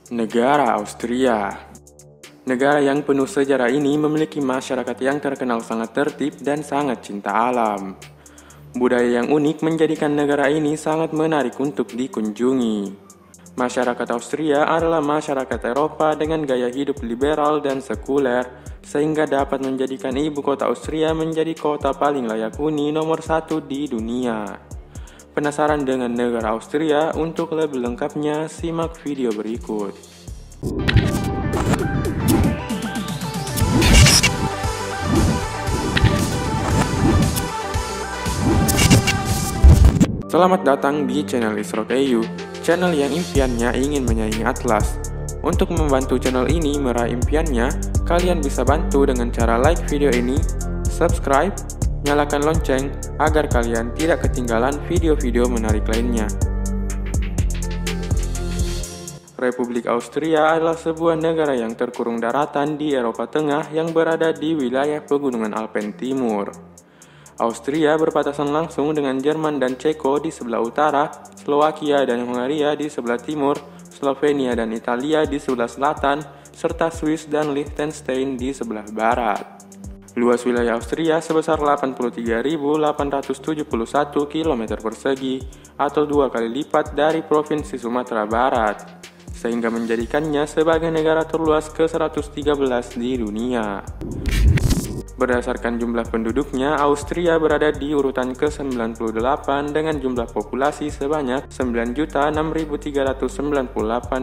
Negara Austria. Negara yang penuh sejarah ini memiliki masyarakat yang terkenal sangat tertib dan sangat cinta alam. Budaya yang unik menjadikan negara ini sangat menarik untuk dikunjungi. Masyarakat Austria adalah masyarakat Eropa dengan gaya hidup liberal dan sekuler, sehingga dapat menjadikan ibu kota Austria menjadi kota paling layak huni nomor 1 di dunia. Penasaran dengan negara Austria? Untuk lebih lengkapnya, simak video berikut. Selamat datang di channel Isrokeyu, channel yang impiannya ingin menyaingi Atlas. Untuk membantu channel ini meraih impiannya, kalian bisa bantu dengan cara like video ini, subscribe, nyalakan lonceng agar kalian tidak ketinggalan video-video menarik lainnya. Republik Austria adalah sebuah negara yang terkurung daratan di Eropa Tengah yang berada di wilayah pegunungan Alpen Timur. Austria berbatasan langsung dengan Jerman dan Ceko di sebelah utara, Slovakia dan Hungaria di sebelah timur, Slovenia dan Italia di sebelah selatan, serta Swiss dan Liechtenstein di sebelah barat. Luas wilayah Austria sebesar 83.871 km persegi atau 2 kali lipat dari Provinsi Sumatera Barat, sehingga menjadikannya sebagai negara terluas ke-113 di dunia. Berdasarkan jumlah penduduknya, Austria berada di urutan ke-98 dengan jumlah populasi sebanyak 9.006.398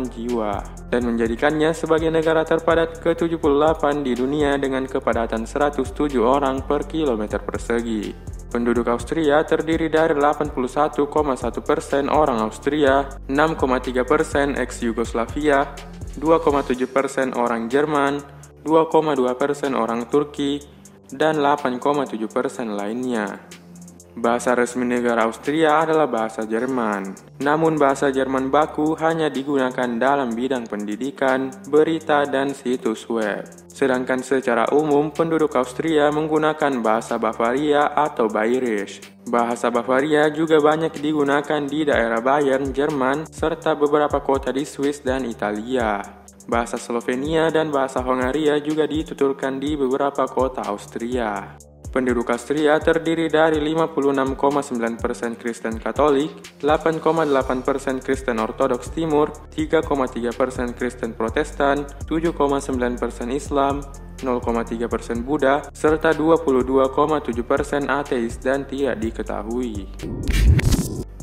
jiwa dan menjadikannya sebagai negara terpadat ke-78 di dunia dengan kepadatan 107 orang per kilometer persegi. Penduduk Austria terdiri dari 81,1% orang Austria, 6,3% ex-Yugoslavia, 2,7% orang Jerman, 2,2% orang Turki, dan 8,7% lainnya. Bahasa resmi negara Austria adalah bahasa Jerman. Namun bahasa Jerman baku hanya digunakan dalam bidang pendidikan, berita, dan situs web. Sedangkan secara umum penduduk Austria menggunakan bahasa Bavaria atau Bairisch. Bahasa Bavaria juga banyak digunakan di daerah Bayern, Jerman, serta beberapa kota di Swiss dan Italia. Bahasa Slovenia dan bahasa Hongaria juga dituturkan di beberapa kota Austria. Penduduk Austria terdiri dari 56,9% Kristen Katolik, 8,8% Kristen Ortodoks Timur, 3,3% Kristen Protestan, 7,9% Islam, 0,3% Buddha, serta 22,7% ateis dan tidak diketahui.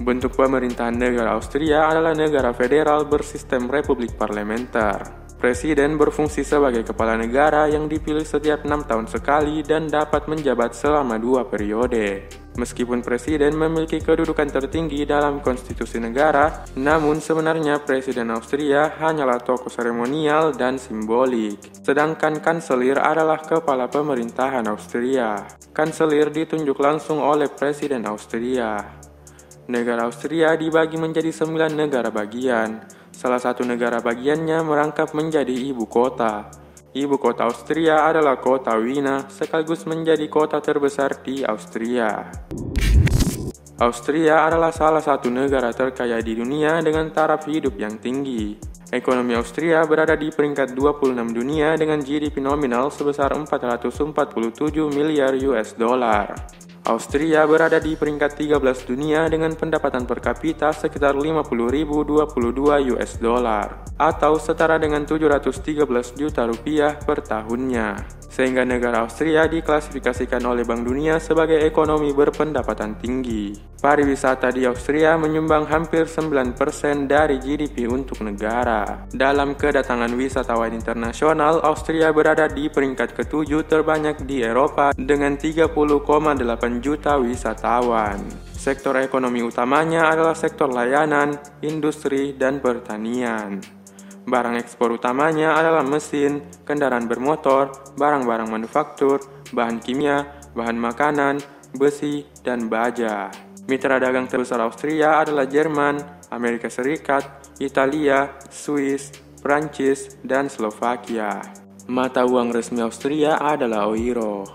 Bentuk pemerintahan negara Austria adalah negara federal bersistem republik parlementer. Presiden berfungsi sebagai kepala negara yang dipilih setiap 6 tahun sekali dan dapat menjabat selama 2 periode. Meskipun presiden memiliki kedudukan tertinggi dalam konstitusi negara, namun sebenarnya presiden Austria hanyalah tokoh seremonial dan simbolik. Sedangkan kanselir adalah kepala pemerintahan Austria. Kanselir ditunjuk langsung oleh presiden Austria. Negara Austria dibagi menjadi 9 negara bagian. Salah satu negara bagiannya merangkap menjadi ibu kota. Ibu kota Austria adalah kota Wina, sekaligus menjadi kota terbesar di Austria. Austria adalah salah satu negara terkaya di dunia dengan taraf hidup yang tinggi. Ekonomi Austria berada di peringkat 26 dunia dengan GDP nominal sebesar 447 miliar US dollar. Austria berada di peringkat 13 dunia dengan pendapatan per kapita sekitar 50.022 US dollar atau setara dengan 713 juta rupiah per tahunnya. Sehingga negara Austria diklasifikasikan oleh Bank Dunia sebagai ekonomi berpendapatan tinggi. Pariwisata di Austria menyumbang hampir 9% dari GDP untuk negara. Dalam kedatangan wisatawan internasional, Austria berada di peringkat ke-7 terbanyak di Eropa dengan 30,8 juta wisatawan. Sektor ekonomi utamanya adalah sektor layanan, industri, dan pertanian. Barang ekspor utamanya adalah mesin, kendaraan bermotor, barang-barang manufaktur, bahan kimia, bahan makanan, besi, dan baja. Mitra dagang terbesar Austria adalah Jerman, Amerika Serikat, Italia, Swiss, Prancis, dan Slovakia. Mata uang resmi Austria adalah euro.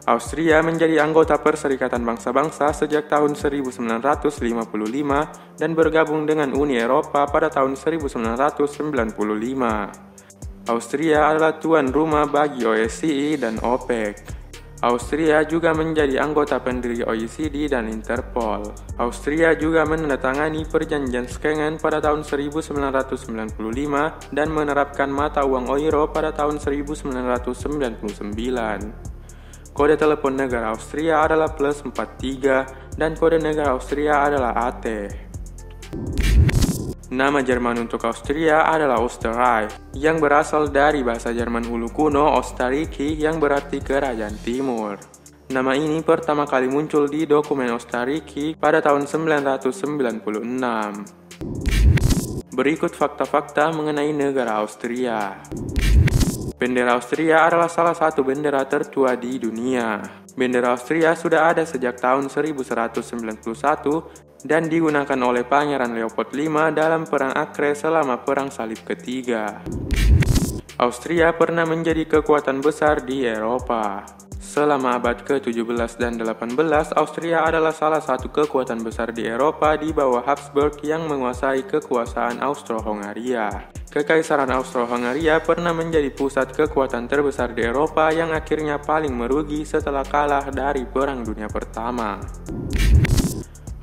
Austria menjadi anggota Perserikatan Bangsa-Bangsa sejak tahun 1955 dan bergabung dengan Uni Eropa pada tahun 1995. Austria adalah tuan rumah bagi OSCE dan OPEC. Austria juga menjadi anggota pendiri OECD dan Interpol. Austria juga menandatangani Perjanjian Schengen pada tahun 1995 dan menerapkan mata uang euro pada tahun 1999. Kode telepon negara Austria adalah +43 dan kode negara Austria adalah AT. Nama Jerman untuk Austria adalah Österreich, yang berasal dari bahasa Jerman hulu kuno Österreich yang berarti kerajaan timur. Nama ini pertama kali muncul di dokumen Österreich pada tahun 996. Berikut fakta-fakta mengenai negara Austria. Bendera Austria adalah salah satu bendera tertua di dunia. Bendera Austria sudah ada sejak tahun 1191 dan digunakan oleh Pangeran Leopold V dalam Perang Acre selama Perang Salib Ketiga. Austria pernah menjadi kekuatan besar di Eropa. Selama abad ke-17 dan 18, Austria adalah salah satu kekuatan besar di Eropa di bawah Habsburg yang menguasai kekuasaan Austro-Hongaria. Kekaisaran Austro-Hongaria pernah menjadi pusat kekuatan terbesar di Eropa yang akhirnya paling merugi setelah kalah dari Perang Dunia Pertama.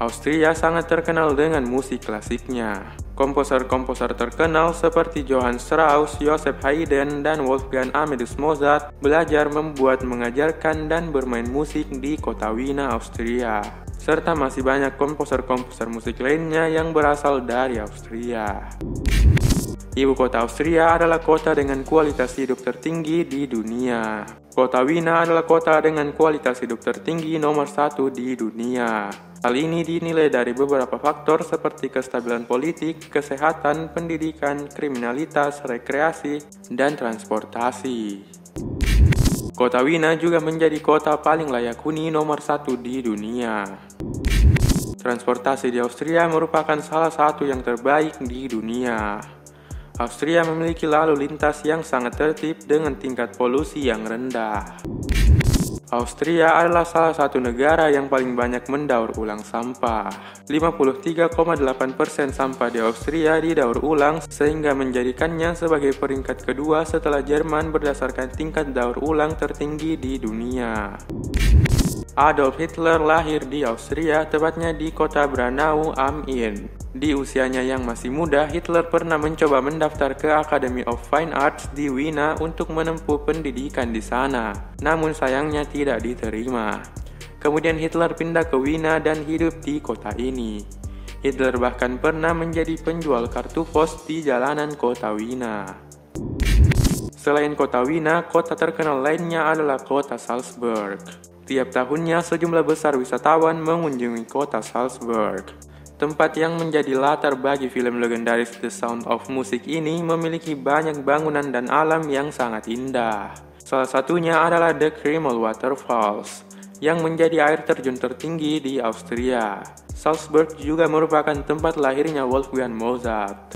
Austria sangat terkenal dengan musik klasiknya. Komposer-komposer terkenal seperti Johann Strauss, Joseph Haydn, dan Wolfgang Amadeus Mozart belajar membuat, mengajarkan, dan bermain musik di kota Wina, Austria. Serta masih banyak komposer-komposer musik lainnya yang berasal dari Austria. Ibu kota Austria adalah kota dengan kualitas hidup tertinggi di dunia. Kota Wina adalah kota dengan kualitas hidup tertinggi nomor 1 di dunia. Hal ini dinilai dari beberapa faktor seperti kestabilan politik, kesehatan, pendidikan, kriminalitas, rekreasi, dan transportasi. Kota Wina juga menjadi kota paling layak huni nomor 1 di dunia. Transportasi di Austria merupakan salah satu yang terbaik di dunia. Austria memiliki lalu lintas yang sangat tertib dengan tingkat polusi yang rendah. Austria adalah salah satu negara yang paling banyak mendaur ulang sampah. 53,8% sampah di Austria didaur ulang sehingga menjadikannya sebagai peringkat kedua setelah Jerman berdasarkan tingkat daur ulang tertinggi di dunia. Adolf Hitler lahir di Austria, tepatnya di kota Braunau am Inn. Di usianya yang masih muda, Hitler pernah mencoba mendaftar ke Academy of Fine Arts di Wina untuk menempuh pendidikan di sana, namun sayangnya tidak diterima. Kemudian Hitler pindah ke Wina dan hidup di kota ini. Hitler bahkan pernah menjadi penjual kartu pos di jalanan kota Wina. Selain kota Wina, kota terkenal lainnya adalah kota Salzburg. Tiap tahunnya sejumlah besar wisatawan mengunjungi kota Salzburg. Tempat yang menjadi latar bagi film legendaris The Sound of Music ini memiliki banyak bangunan dan alam yang sangat indah. Salah satunya adalah The Kreml Waterfalls, yang menjadi air terjun tertinggi di Austria. Salzburg juga merupakan tempat lahirnya Wolfgang Mozart.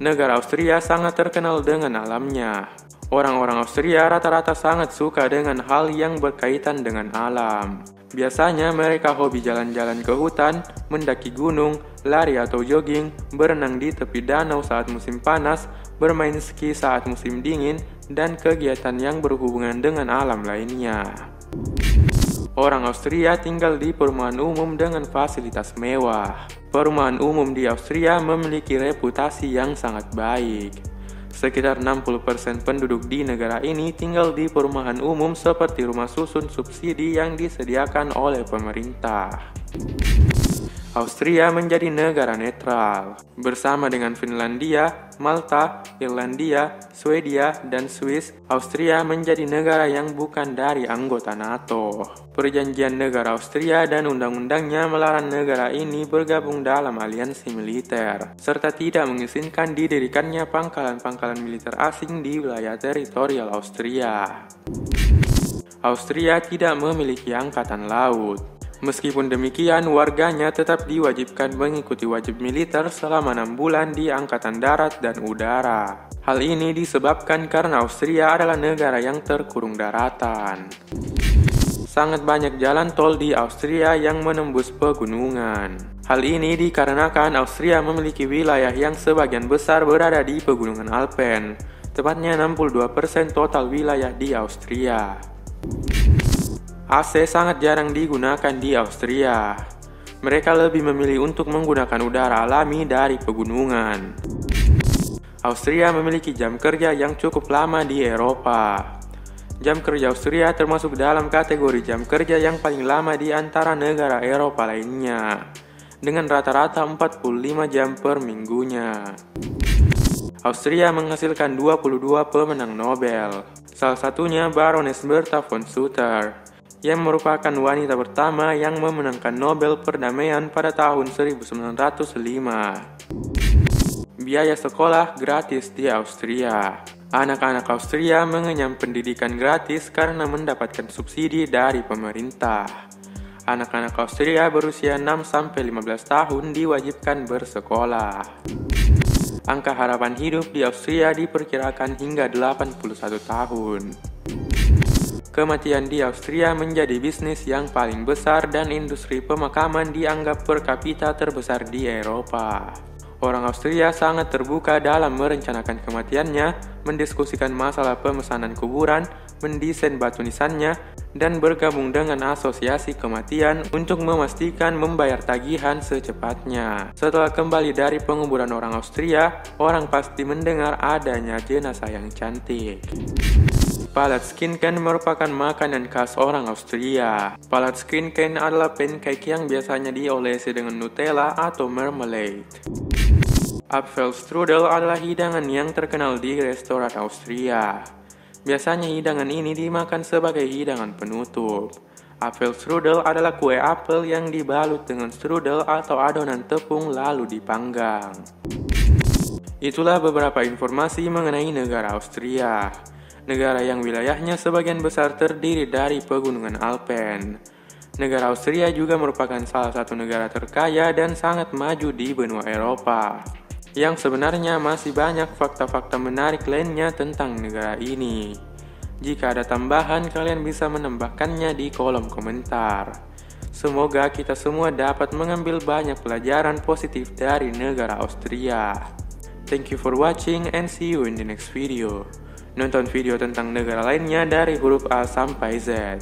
Negara Austria sangat terkenal dengan alamnya. Orang-orang Austria rata-rata sangat suka dengan hal yang berkaitan dengan alam. Biasanya mereka hobi jalan-jalan ke hutan, mendaki gunung, lari atau jogging, berenang di tepi danau saat musim panas, bermain ski saat musim dingin, dan kegiatan yang berhubungan dengan alam lainnya. Orang Austria tinggal di perumahan umum dengan fasilitas mewah. Perumahan umum di Austria memiliki reputasi yang sangat baik. Sekitar 60% penduduk di negara ini tinggal di perumahan umum seperti rumah susun subsidi yang disediakan oleh pemerintah. Austria menjadi negara netral. Bersama dengan Finlandia, Malta, Irlandia, Swedia, dan Swiss, Austria menjadi negara yang bukan dari anggota NATO. Perjanjian negara Austria dan undang-undangnya melarang negara ini bergabung dalam aliansi militer, serta tidak mengizinkan didirikannya pangkalan-pangkalan militer asing di wilayah teritorial Austria. Austria tidak memiliki angkatan laut. Meskipun demikian, warganya tetap diwajibkan mengikuti wajib militer selama 6 bulan di Angkatan Darat dan Udara. Hal ini disebabkan karena Austria adalah negara yang terkurung daratan. sangat banyak jalan tol di Austria yang menembus pegunungan. Hal ini dikarenakan Austria memiliki wilayah yang sebagian besar berada di pegunungan Alpen, tepatnya 62% total wilayah di Austria. AC sangat jarang digunakan di Austria. Mereka lebih memilih untuk menggunakan udara alami dari pegunungan. Austria memiliki jam kerja yang cukup lama di Eropa. Jam kerja Austria termasuk dalam kategori jam kerja yang paling lama di antara negara Eropa lainnya, dengan rata-rata 45 jam per minggunya. Austria menghasilkan 22 pemenang Nobel, salah satunya Baroness Bertha von Sutter, yang merupakan wanita pertama yang memenangkan Nobel Perdamaian pada tahun 1905. Biaya sekolah gratis di Austria. Anak-anak Austria mengenyam pendidikan gratis karena mendapatkan subsidi dari pemerintah. Anak-anak Austria berusia 6-15 tahun diwajibkan bersekolah. Angka harapan hidup di Austria diperkirakan hingga 81 tahun. Kematian di Austria menjadi bisnis yang paling besar dan industri pemakaman dianggap per kapita terbesar di Eropa. Orang Austria sangat terbuka dalam merencanakan kematiannya, mendiskusikan masalah pemesanan kuburan, mendesain batu nisannya, dan bergabung dengan asosiasi kematian untuk memastikan membayar tagihan secepatnya. Setelah kembali dari penguburan orang Austria, orang pasti mendengar adanya jenazah yang cantik. Palatskinken merupakan makanan khas orang Austria. Palatskinken adalah pancake yang biasanya diolesi dengan Nutella atau marmalade. Apfelstrudel adalah hidangan yang terkenal di restoran Austria. Biasanya hidangan ini dimakan sebagai hidangan penutup. Apfelstrudel adalah kue apel yang dibalut dengan strudel atau adonan tepung lalu dipanggang. Itulah beberapa informasi mengenai negara Austria. Negara yang wilayahnya sebagian besar terdiri dari pegunungan Alpen. Negara Austria juga merupakan salah satu negara terkaya dan sangat maju di benua Eropa. Yang sebenarnya masih banyak fakta-fakta menarik lainnya tentang negara ini. Jika ada tambahan, kalian bisa menambahkannya di kolom komentar. Semoga kita semua dapat mengambil banyak pelajaran positif dari negara Austria. Thank you for watching and see you in the next video. Nonton video tentang negara lainnya dari huruf A sampai Z.